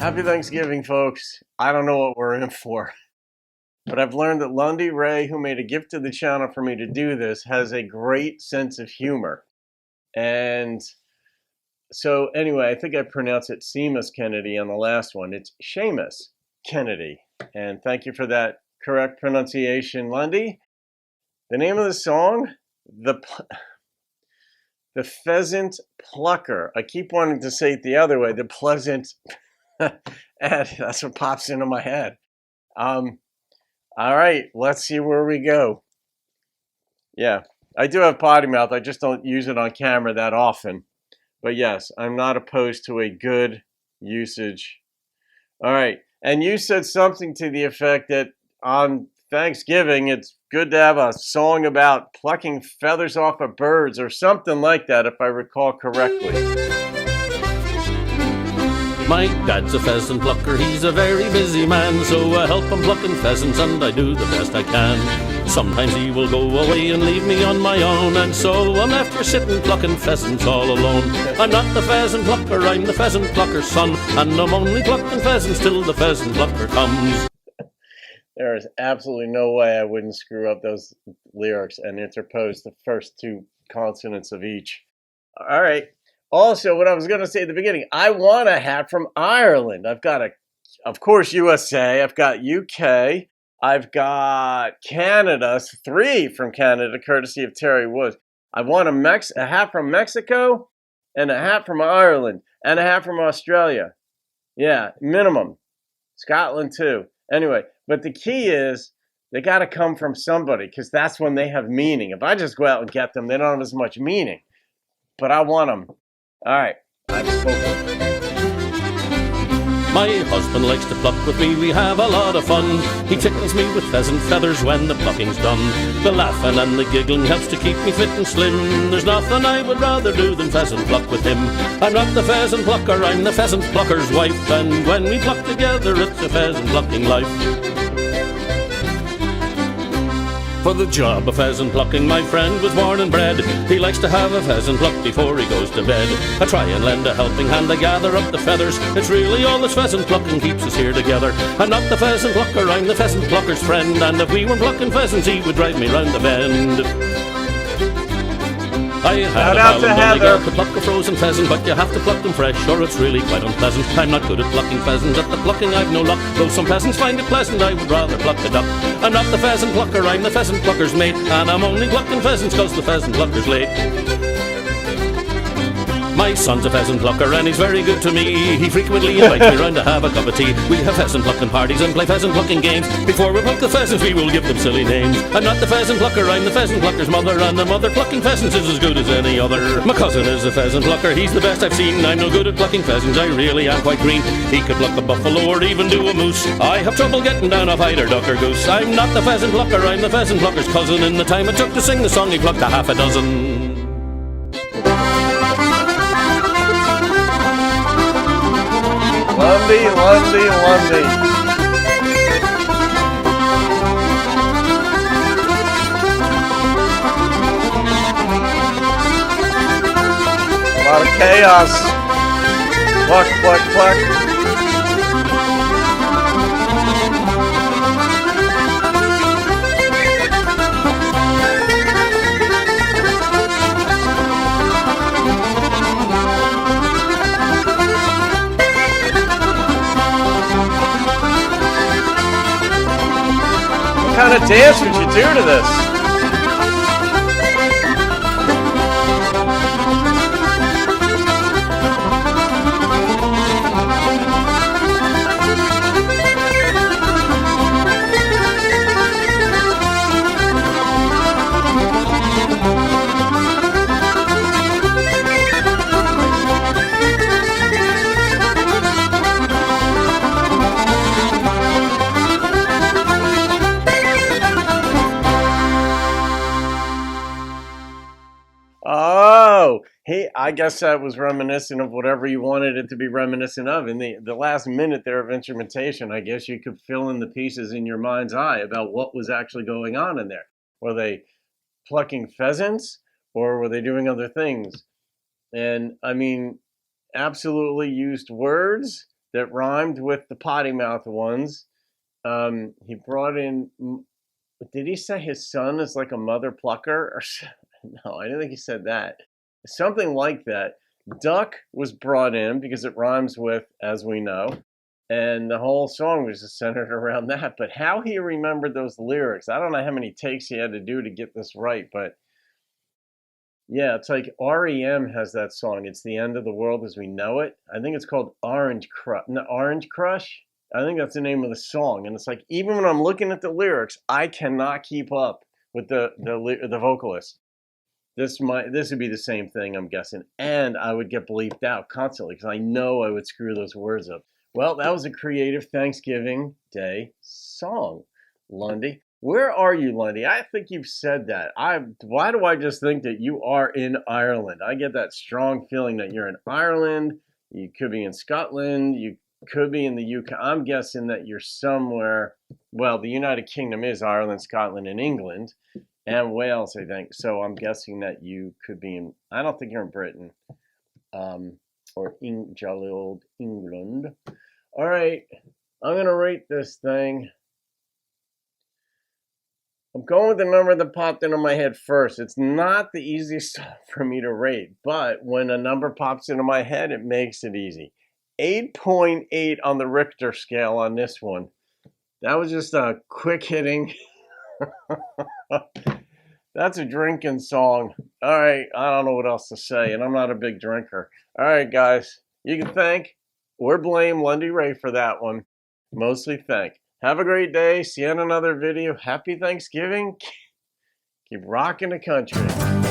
Happy Thanksgiving, folks. I don't know what we're in for, but I've learned that Lundy Ray, who made a gift to the channel for me to do this, has a great sense of humor. And so anyway, I think I pronounced it Seamus Kennedy on the last one. It's Seamus Kennedy. And thank you for that correct pronunciation, Lundy. The name of the song, the Pheasant Plucker. I keep wanting to say it the other way, the pleasant, and that's what pops into my head. All right, let's see where we go. Yeah, I do have potty mouth. I just don't use it on camera that often. But yes, I'm not opposed to a good usage. All right, and you said something to the effect that on Thanksgiving, it's good to have a song about plucking feathers off of birds or something like that, if I recall correctly. My dad's a pheasant plucker, he's a very busy man, so I help him plucking pheasants and I do the best I can. Sometimes he will go away and leave me on my own, and so I'm left here sitting plucking pheasants all alone. I'm not the pheasant plucker, I'm the pheasant plucker's son, and I'm only plucking pheasants till the pheasant plucker comes. There is absolutely no way I wouldn't screw up those lyrics and interpose the first two consonants of each. All right. Also, what I was going to say at the beginning, I want a hat from Ireland. I've got of course, USA. I've got UK. I've got Canada. 3 from Canada, courtesy of Terry Woods. I want a hat from Mexico and a hat from Ireland and a hat from Australia. Yeah, minimum. Scotland, too. Anyway, but the key is they got to come from somebody, because that's when they have meaning. If I just go out and get them, they don't have as much meaning. But I want them. All right, I've spoken. My husband likes to pluck with me, we have a lot of fun. He tickles me with pheasant feathers when the plucking's done. The laughing and the giggling helps to keep me fit and slim. There's nothing I would rather do than pheasant pluck with him. I'm not the pheasant plucker, I'm the pheasant plucker's wife, and when we pluck together it's a pheasant plucking life. For the job of pheasant plucking, my friend was born and bred. He likes to have a pheasant pluck before he goes to bed. I try and lend a helping hand, I gather up the feathers. It's really all this pheasant plucking keeps us here together. I'm not the pheasant plucker, I'm the pheasant plucker's friend, and if we weren't plucking pheasants, he would drive me round the bend. I had a pal to pluck a frozen pheasant, but you have to pluck them fresh, or it's really quite unpleasant. I'm not good at plucking pheasants, at the plucking I've no luck. Though some peasants find it pleasant, I would rather pluck a duck. I'm not the pheasant plucker, I'm the pheasant plucker's mate, and I'm only plucking pheasants cause the pheasant plucker's late. My son's a pheasant plucker and he's very good to me. He frequently invites me round to have a cup of tea. We have pheasant plucking parties and play pheasant plucking games. Before we pluck the pheasants we will give them silly names. I'm not the pheasant plucker, I'm the pheasant plucker's mother, and the mother plucking pheasants is as good as any other. My cousin is a pheasant plucker, he's the best I've seen. I'm no good at plucking pheasants, I really am quite green. He could pluck a buffalo or even do a moose. I have trouble getting down a fighter, duck or goose. I'm not the pheasant plucker, I'm the pheasant plucker's cousin. In the time it took to sing the song he plucked a half a dozen. Lundy, Lundy, Lundy. A lot of chaos. Pluck, pluck, pluck. What kind of dance would you do to this? Oh, hey, I guess that was reminiscent of whatever you wanted it to be reminiscent of. In the last minute there of instrumentation, I guess you could fill in the pieces in your mind's eye about what was actually going on in there. Were they plucking pheasants or were they doing other things? And I mean, absolutely used words that rhymed with the potty mouth ones. He brought in, did he say his son is like a mother plucker? Or no, I didn't think he said that. Something like that. Duck was brought in because it rhymes with, as we know, and the whole song was just centered around that. But how he remembered those lyrics, I don't know how many takes he had to do to get this right, but yeah, it's like REM has that song. It's the end of the world as we know it. I think it's called Orange Crush. No, Orange Crush. I think that's the name of the song. And it's like, even when I'm looking at the lyrics, I cannot keep up with the vocalist. This would be the same thing, I'm guessing. And I would get bleeped out constantly because I know I would screw those words up. Well, that was a creative Thanksgiving Day song, Lundy. Where are you, Lundy? I think you've said that. Why do I just think that you are in Ireland? I get that strong feeling that you're in Ireland. You could be in Scotland. You could be in the UK. I'm guessing that you're somewhere. Well, the United Kingdom is Ireland, Scotland, and England, and Wales, I think. So I'm guessing that you could be in. I don't think you're in Britain, or jolly old England. All right, I'm gonna rate this thing. I'm going with the number that popped into my head first. It's not the easiest for me to rate, but when a number pops into my head, it makes it easy. 8.8 on the Richter scale on this one. That was just a quick hitting. That's a drinking song. All right, I don't know what else to say, and I'm not a big drinker. All right, guys, you can thank or blame Lundy Ray for that one. Mostly thank. Have a great day. See you in another video. Happy Thanksgiving. Keep rocking the country.